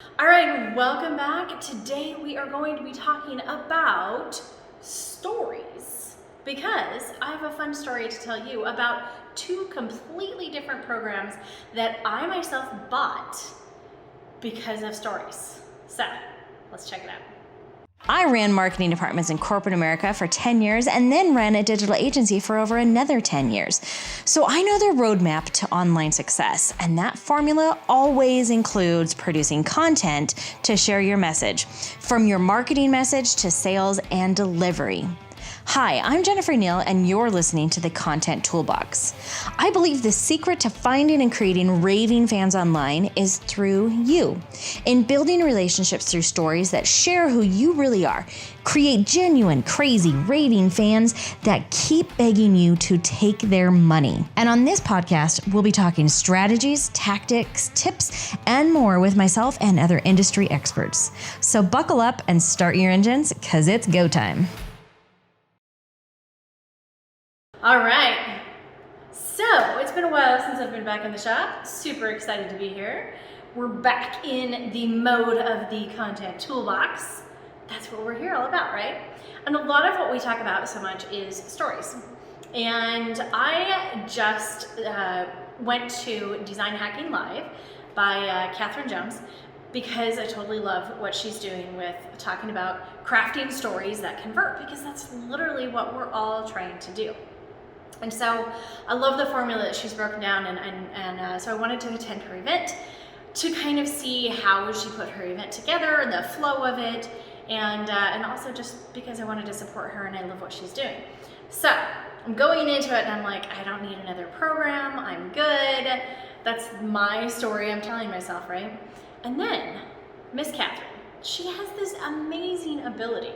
All right, welcome back. Today we are going to be talking about stories because I have a fun story to tell you about two completely different programs that I myself bought because of stories. So let's check it out. I ran marketing departments in corporate America for 10 years and then ran a digital agency for over another 10 years. So I know the roadmap to online success, and that formula always includes producing content to share your message, from your marketing message to sales and delivery. Hi, I'm Jennifer Neal, and you're listening to the Content Toolbox. I believe the secret to finding and creating raving fans online is through you. In building relationships through stories that share who you really are, create genuine, crazy, raving fans that keep begging you to take their money. And on this podcast, we'll be talking strategies, tactics, tips, and more with myself and other industry experts. So buckle up and start your engines, because it's go time. All right, so it's been a while since I've been back in the shop. Super excited to be here. We're back in the mode of the Content Toolbox. That's what we're here all about, right? And a lot of what we talk about so much is stories. And I just went to Design Hacking Live by Catherine Jones because I totally love what she's doing with talking about crafting stories that convert, because that's literally what we're all trying to do. And so I love the formula that she's broken down, and so I wanted to attend her event to kind of see how she put her event together, the flow of it, and also just because I wanted to support her and I love what she's doing. So I'm going into it and I'm like, I don't need another program, I'm good. That's my story I'm telling myself, right? And then Miss Catherine, she has this amazing ability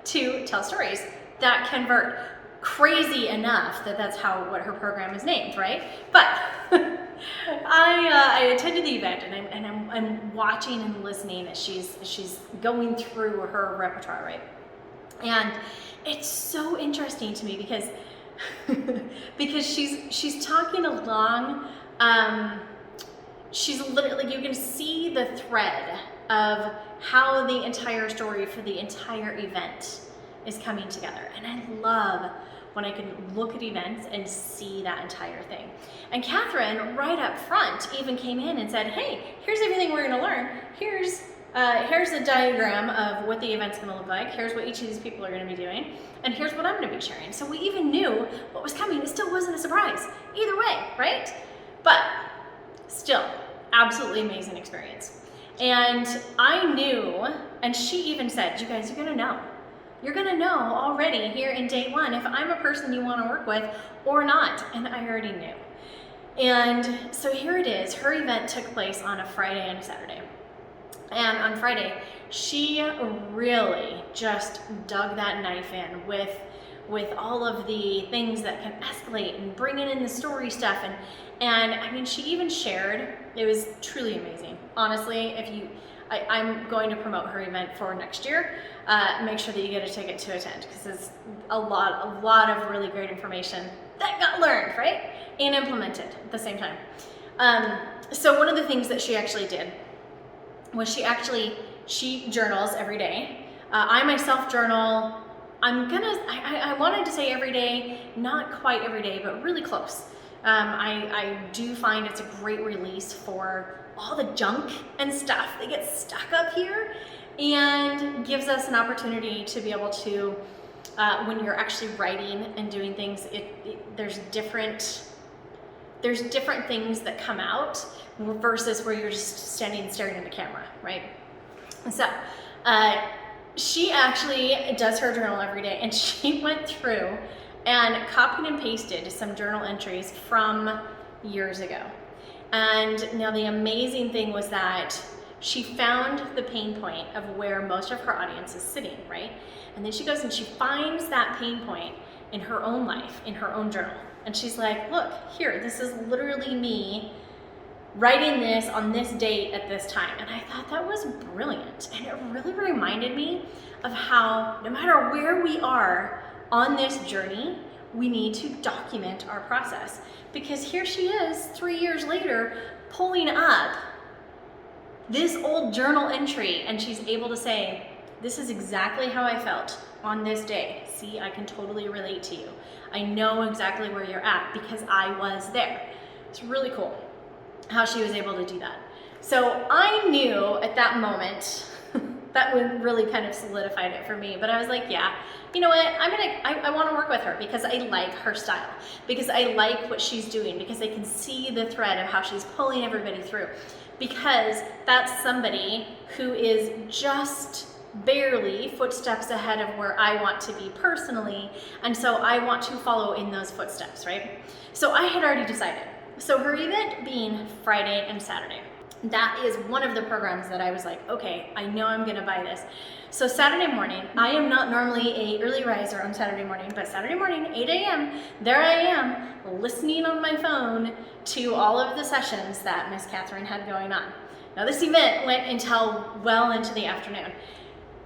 to tell stories that convert. Crazy enough that that's what her program is named, right? But I attended the event and I'm watching and listening as she's going through her repertoire, right? And it's so interesting to me because because she's talking along. She's literally, you can see the thread of how the entire story for the entire event is coming together, and I love when I can look at events and see that entire thing. And Catherine, right up front, even came in and said, hey, here's everything we're gonna learn. Here's the diagram of what the event's gonna look like. Here's what each of these people are gonna be doing. And here's what I'm gonna be sharing. So we even knew what was coming. It still wasn't a surprise. Either way, right? But still, absolutely amazing experience. And I knew, and she even said, you guys are gonna know. You're gonna know already here in day one if I'm a person you wanna work with or not, and I already knew. And so here it is, her event took place on a Friday and a Saturday. And on Friday, she really just dug that knife in with all of the things that can escalate and bringing in the story stuff. And I mean, she even shared, it was truly amazing. Honestly, I'm going to promote her event for next year. Make sure that you get a ticket to attend, because it's a lot of really great information that got learned, right? And implemented at the same time. So one of the things that she actually did was she journals every day. I myself journal, I wanted to say every day, not quite every day, but really close. I do find it's a great release for all the junk and stuff that gets stuck up here, and gives us an opportunity to be able to, when you're actually writing and doing things, there's different things that come out versus where you're just standing and staring at the camera, right? So she actually does her journal every day, and she went through and copied and pasted some journal entries from years ago. And now the amazing thing was that she found the pain point of where most of her audience is sitting, right? And then she goes and she finds that pain point in her own life, in her own journal. And she's like, look, here, this is literally me writing this on this date at this time. And I thought that was brilliant. And it really reminded me of how no matter where we are on this journey, we need to document our process. Because here she is 3 years later pulling up this old journal entry, and she's able to say, this is exactly how I felt on this day. See, I can totally relate to you. I know exactly where you're at because I was there. It's really cool how she was able to do that. So I knew at that moment, that would really kind of solidified it for me. But I was like, yeah, you know what? I want to work with her because I like her style, because I like what she's doing, because I can see the thread of how she's pulling everybody through, because that's somebody who is just barely footsteps ahead of where I want to be personally. And so I want to follow in those footsteps, right? So I had already decided. So her event being Friday and Saturday, that is one of the programs that I was like, okay, I know I'm gonna buy this. So Saturday morning, I am not normally a early riser on Saturday morning, but Saturday morning, 8 a.m., there I am listening on my phone to all of the sessions that Miss Catherine had going on. Now this event went until well into the afternoon.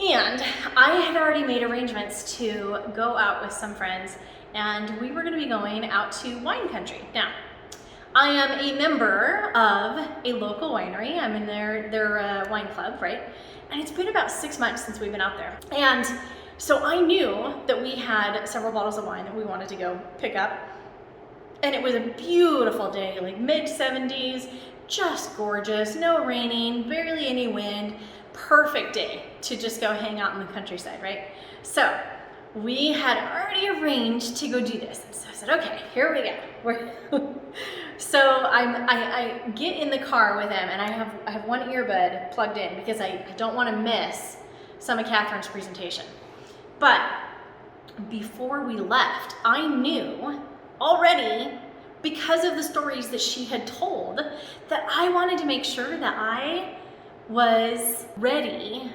And I had already made arrangements to go out with some friends, and we were gonna be going out to wine country. Now, I am a member of a local winery. I'm in their wine club, right? And it's been about 6 months since we've been out there. And so I knew that we had several bottles of wine that we wanted to go pick up. And it was a beautiful day, like mid-70s, just gorgeous, no raining, barely any wind, perfect day to just go hang out in the countryside, right? So we had already arranged to go do this. And so I said, okay, here we go. So I get in the car with him, and I have one earbud plugged in because I don't want to miss some of Catherine's presentation. But before we left, I knew already, because of the stories that she had told, that I wanted to make sure that I was ready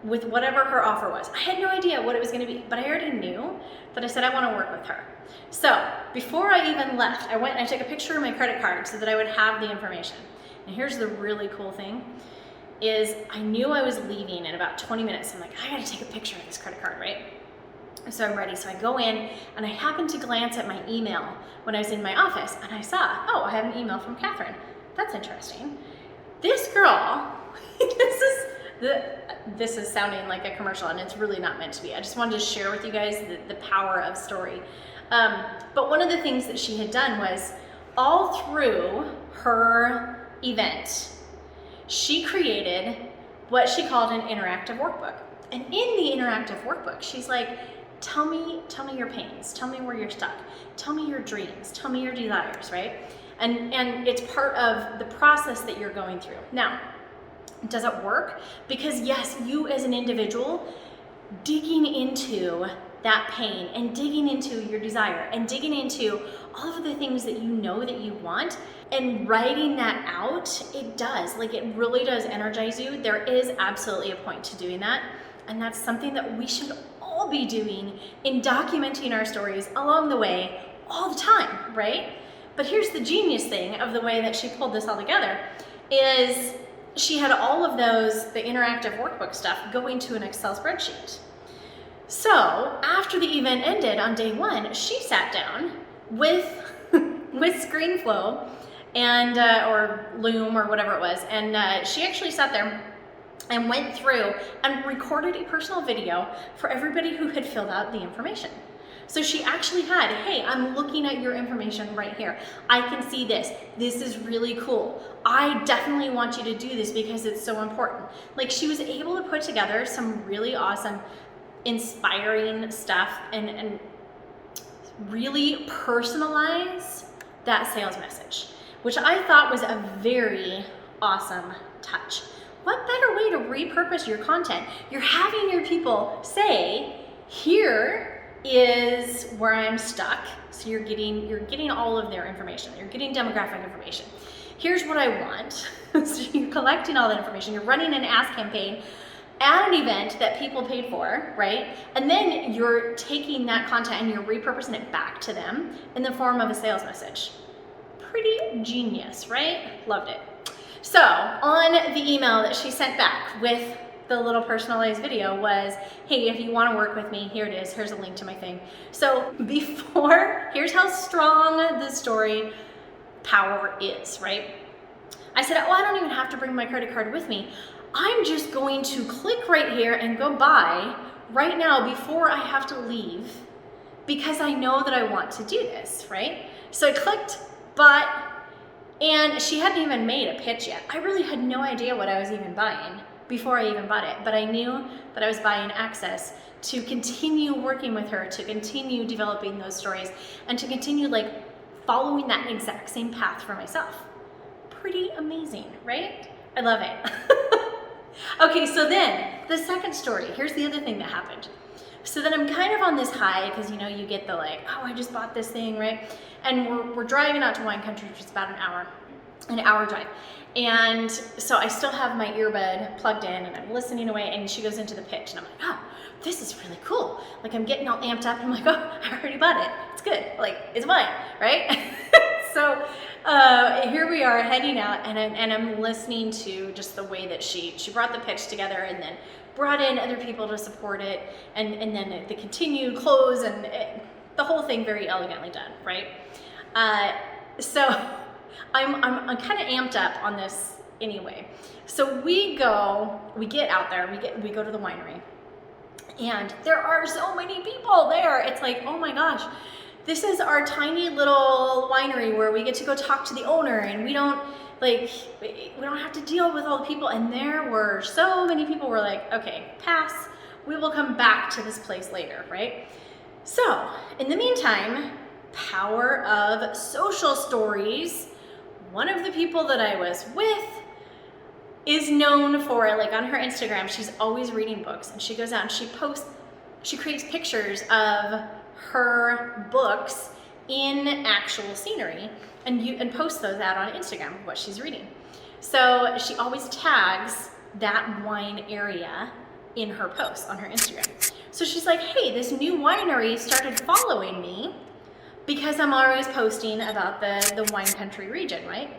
with whatever her offer was. I had no idea what it was going to be, but I already knew that I said I want to work with her. So before I even left, I went and I took a picture of my credit card so that I would have the information. And here's the really cool thing, is I knew I was leaving in about 20 minutes. I'm like, I gotta take a picture of this credit card, right? So I'm ready. So I go in, and I happened to glance at my email when I was in my office, and I saw, oh, I have an email from Catherine. That's interesting. This girl, this is sounding like a commercial, and it's really not meant to be. I just wanted to share with you guys the power of story. But one of the things that she had done was, all through her event, she created what she called an interactive workbook. And in the interactive workbook, she's like, tell me your pains, tell me where you're stuck, tell me your dreams, tell me your desires, right? And it's part of the process that you're going through. Now, does it work? Because yes, you as an individual, digging into that pain and digging into your desire and digging into all of the things that you know that you want and writing that out, it does, like it really does energize you. There is absolutely a point to doing that. And that's something that we should all be doing in documenting our stories along the way all the time, right? But here's the genius thing of the way that she pulled this all together is she had all of the interactive workbook stuff go into an Excel spreadsheet. So after the event ended on day one, she sat down with ScreenFlow and or Loom or whatever it was, and she actually sat there and went through and recorded a personal video for everybody who had filled out the information. So she actually had, hey, I'm looking at your information right here. I can see this. This is really cool. I definitely want you to do this because it's so important. Like, she was able to put together some really awesome, inspiring stuff and really personalize that sales message, which I thought was a very awesome touch. What better way to repurpose your content? You're having your people say, here is where I'm stuck. So you're getting all of their information. You're getting demographic information. Here's what I want. So you're collecting all that information. You're running an ask campaign at an event that people paid for, right? And then you're taking that content and you're repurposing it back to them in the form of a sales message. Pretty genius, right? Loved it. So on the email that she sent back with the little personalized video was, hey, if you want to work with me, here it is. Here's a link to my thing. So here's how strong the story power is, right? I said, oh, I don't even have to bring my credit card with me. I'm just going to click right here and go buy right now before I have to leave, because I know that I want to do this, right? So I clicked, bought, and she hadn't even made a pitch yet. I really had no idea what I was even buying before I even bought it, but I knew that I was buying access to continue working with her, to continue developing those stories, and to continue like following that exact same path for myself. Pretty amazing, right? I love it. Okay, so then the second story, here's the other thing that happened. So then I'm kind of on this high, because you know, you get the like, oh, I just bought this thing, right? And we're driving out to wine country, which is about an hour drive. And so I still have my earbud plugged in and I'm listening away, and she goes into the pitch and I'm like, oh, this is really cool. Like I'm getting all amped up and I'm like, oh, I already bought it. It's good. Like it's mine, right? So here we are heading out, and I'm listening to just the way that she brought the pitch together, and then brought in other people to support it, and then the continued close, and the whole thing very elegantly done, right? So I'm kind of amped up on this anyway. So we get out there, we go to the winery, and there are so many people there. It's like, oh my gosh, this is our tiny little winery where we get to go talk to the owner, and we don't have to deal with all the people. And there were so many people. We're like, okay, pass. We will come back to this place later, right? So in the meantime, power of social stories. One of the people that I was with is known for, like on her Instagram, she's always reading books, and she goes out and she creates pictures of her books in actual scenery, and posts those out on Instagram, what she's reading. So she always tags that wine area in her posts on her Instagram. So she's like, hey, this new winery started following me because I'm always posting about the wine country region, right?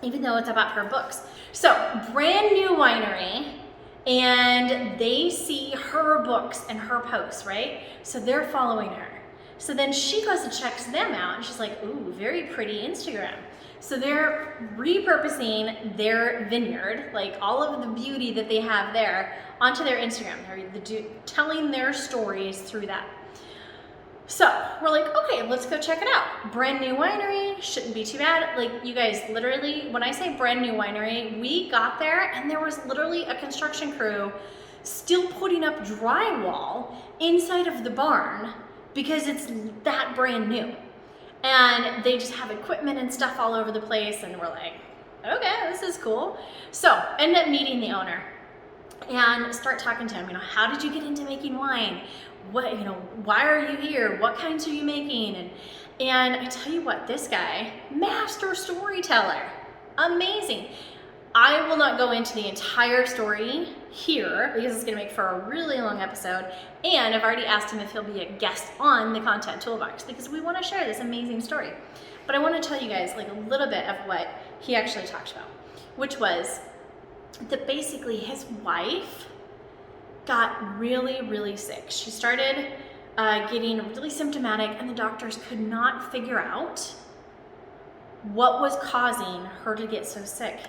Even though it's about her books. So brand new winery, and they see her books and her posts, right? So they're following her. So then she goes and checks them out, and she's like, ooh, very pretty Instagram. So they're repurposing their vineyard, like all of the beauty that they have there, onto their Instagram. They're telling their stories through that. So we're like, okay, let's go check it out. Brand new winery, shouldn't be too bad. Like, you guys, literally, when I say brand new winery, we got there and there was literally a construction crew still putting up drywall inside of the barn because it's that brand new. And they just have equipment and stuff all over the place, and we're like, okay, this is cool. So end up meeting the owner and start talking to him. You know, how did you get into making wine? What, you know, why are you here? What kinds are you making? And I tell you what, this guy, master storyteller, amazing. I will not go into the entire story here because it's going to make for a really long episode, and I've already asked him if he'll be a guest on the content toolbox because we want to share this amazing story. But I want to tell you guys like a little bit of what he actually talked about, which was that basically his wife got really, really sick. She started getting really symptomatic, and the doctors could not figure out what was causing her to get so sick.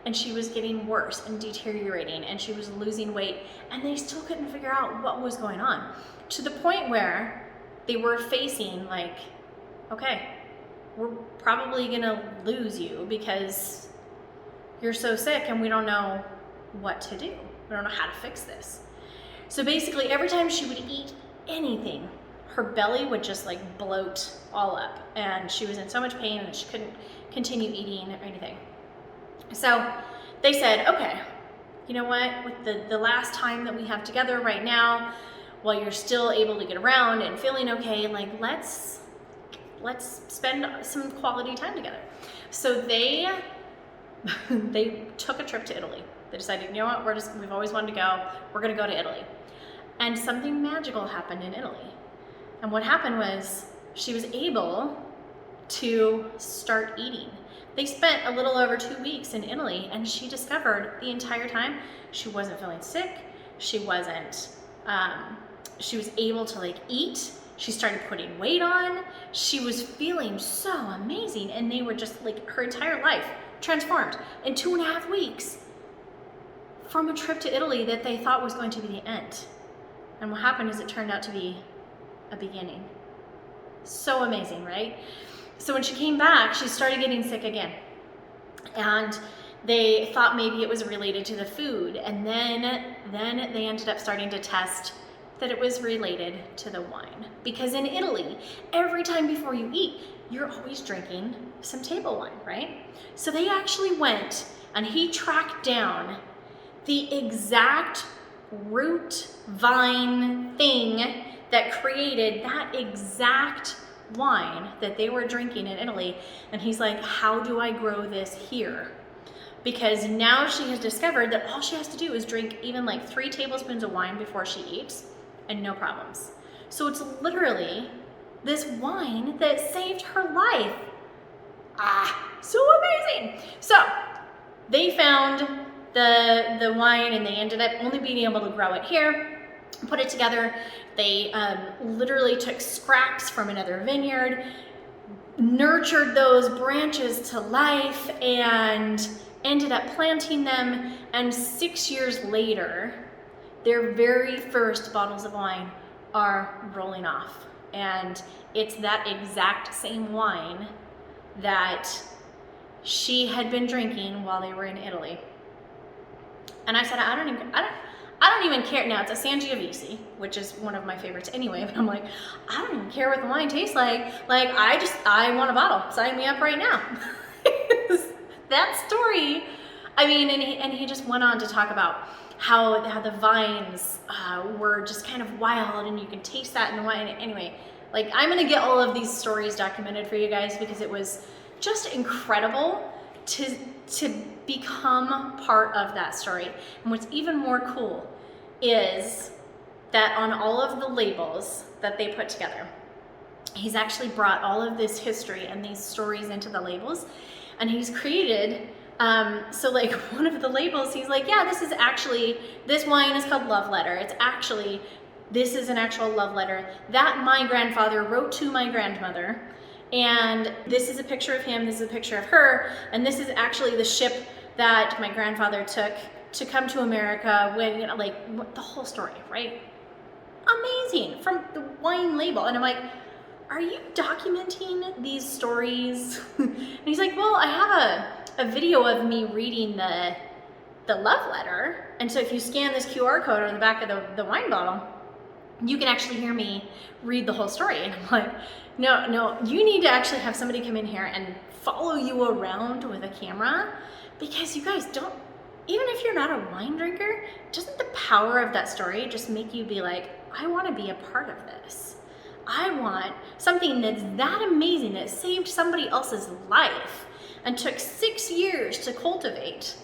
And she was getting worse and deteriorating, and she was losing weight, and they still couldn't figure out what was going on, to the point where they were facing like, okay, we're probably gonna lose you because you're so sick and we don't know what to do. We don't know how to fix this. So basically every time she would eat anything, her belly would just like bloat all up, and she was in so much pain that she couldn't continue eating or anything. So they said, okay, you know what, with the last time that we have together right now, while you're still able to get around and feeling okay, like let's spend some quality time together. So they took a trip to Italy. They decided, you know what, we've always wanted to go, we're gonna go to Italy. And something magical happened in Italy. And what happened was she was able to start eating. They spent a little over 2 weeks in Italy, and she discovered the entire time she wasn't feeling sick. She was able to like eat. She started putting weight on. She was feeling so amazing, and they were just like, her entire life transformed in 2.5 weeks from a trip to Italy that they thought was going to be the end. And what happened is it turned out to be a beginning. So amazing, right? So when she came back, she started getting sick again. And they thought maybe it was related to the food. And then they ended up starting to test that it was related to the wine. Because in Italy, every time before you eat, you're always drinking some table wine, right? So they actually went and he tracked down the exact root vine thing that created that exact wine that they were drinking in Italy. And he's like, how do I grow this here? Because now she has discovered that all she has to do is drink even like 3 tablespoons of wine before she eats and no problems. So it's literally this wine that saved her life. So amazing. So they found the wine and they ended up only being able to grow it here, put it together. They literally took scraps from another vineyard, nurtured those branches to life and ended up planting them. And 6 years later, their very first bottles of wine are rolling off. And it's that exact same wine that she had been drinking while they were in Italy. And I said, I don't even care. Now it's a Sangiovese, which is one of my favorites anyway, but I'm like, I don't even care what the wine tastes like. Like, I want a bottle. Sign me up right now. That story, I mean, and he just went on to talk about how the vines were just kind of wild and you can taste that in the wine. Anyway, like, I'm gonna get all of these stories documented for you guys because it was just incredible to become part of that story. And what's even more cool is that on all of the labels that they put together, he's actually brought all of this history and these stories into the labels, and he's created so like one of the labels, he's like, yeah, this wine is called Love Letter. This is an actual love letter that my grandfather wrote to my grandmother. And this is a picture of him, this is a picture of her, and this is actually the ship that my grandfather took to come to America when, like, the whole story, right? Amazing, from the wine label. And I'm like, are you documenting these stories? And he's like, well, I have a video of me reading the love letter. And so if you scan this QR code on the back of the wine bottle, you can actually hear me read the whole story. And I'm like, no, you need to actually have somebody come in here and follow you around with a camera, because you guys don't, even if you're not a wine drinker, doesn't the power of that story just make you be like, I want to be a part of this. I want something that's that amazing that saved somebody else's life and took 6 years to cultivate.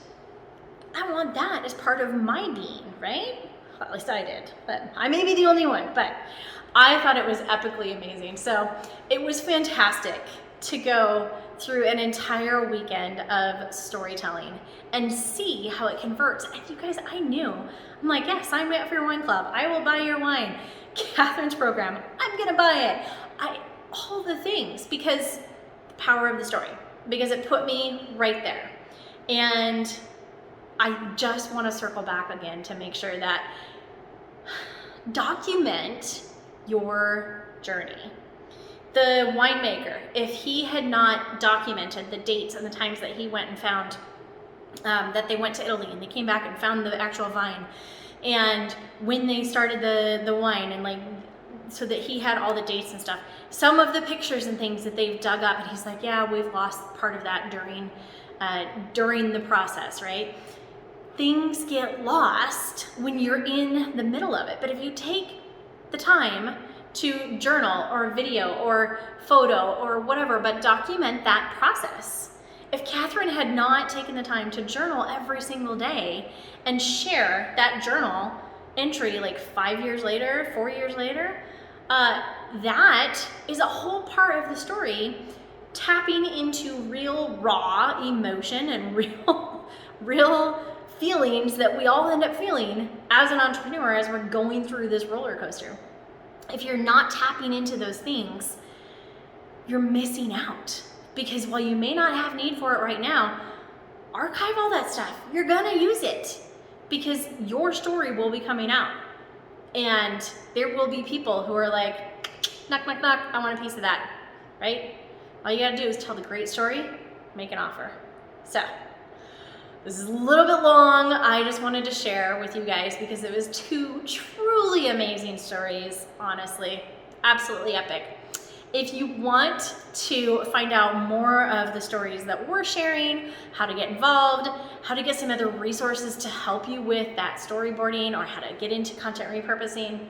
I want that as part of my being, right? Well, at least I did, but I may be the only one, but I thought it was epically amazing. So it was fantastic to go through an entire weekend of storytelling and see how it converts. And you guys, I'm like, yeah, sign me up for your wine club. I will buy your wine. Catherine's program, I'm gonna buy it. All the things, because the power of the story, because it put me right there. And I just want to circle back again to make sure that document your journey. The winemaker, if he had not documented the dates and the times that he went and found that they went to Italy and they came back and found the actual vine, and when they started the wine, and like, so that he had all the dates and stuff, some of the pictures and things that they've dug up, and he's like, yeah, we've lost part of that during the process, right? Things get lost when you're in the middle of it. But if you take the time to journal or video or photo or whatever, but document that process. If Catherine had not taken the time to journal every single day and share that journal entry like 5 years later, 4 years later, that is a whole part of the story, tapping into real raw emotion and real feelings that we all end up feeling as an entrepreneur as we're going through this roller coaster. If you're not tapping into those things, you're missing out. Because while you may not have need for it right now, archive all that stuff. You're gonna use it because your story will be coming out. And there will be people who are like, knock, knock, knock, I want a piece of that, right? All you gotta do is tell the great story, make an offer. So, this is a little bit long. I just wanted to share with you guys because it was 2 truly amazing stories, honestly. Absolutely epic. If you want to find out more of the stories that we're sharing, how to get involved, how to get some other resources to help you with that storyboarding or how to get into content repurposing,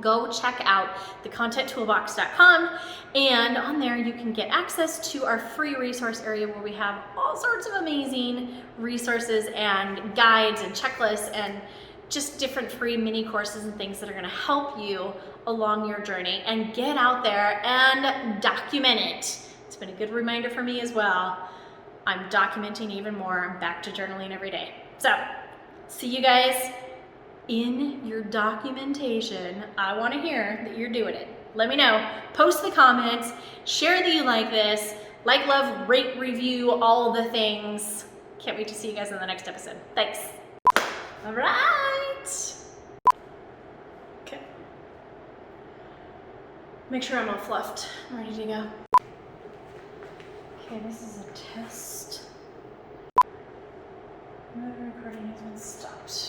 go check out thecontenttoolbox.com, and on there you can get access to our free resource area where we have all sorts of amazing resources and guides and checklists and just different free mini courses and things that are going to help you along your journey and get out there and document it. It's been a good reminder for me as well. I'm documenting even more. I'm back to journaling every day. So, see you guys in your documentation. I want to hear that you're doing it. Let me know. Post the comments. Share that you like this. Like, love, rate, review, all the things. Can't wait to see you guys in the next episode. Thanks. All right. Okay. Make sure I'm all fluffed. I'm ready to go. Okay, this is a test. My recording has been stopped.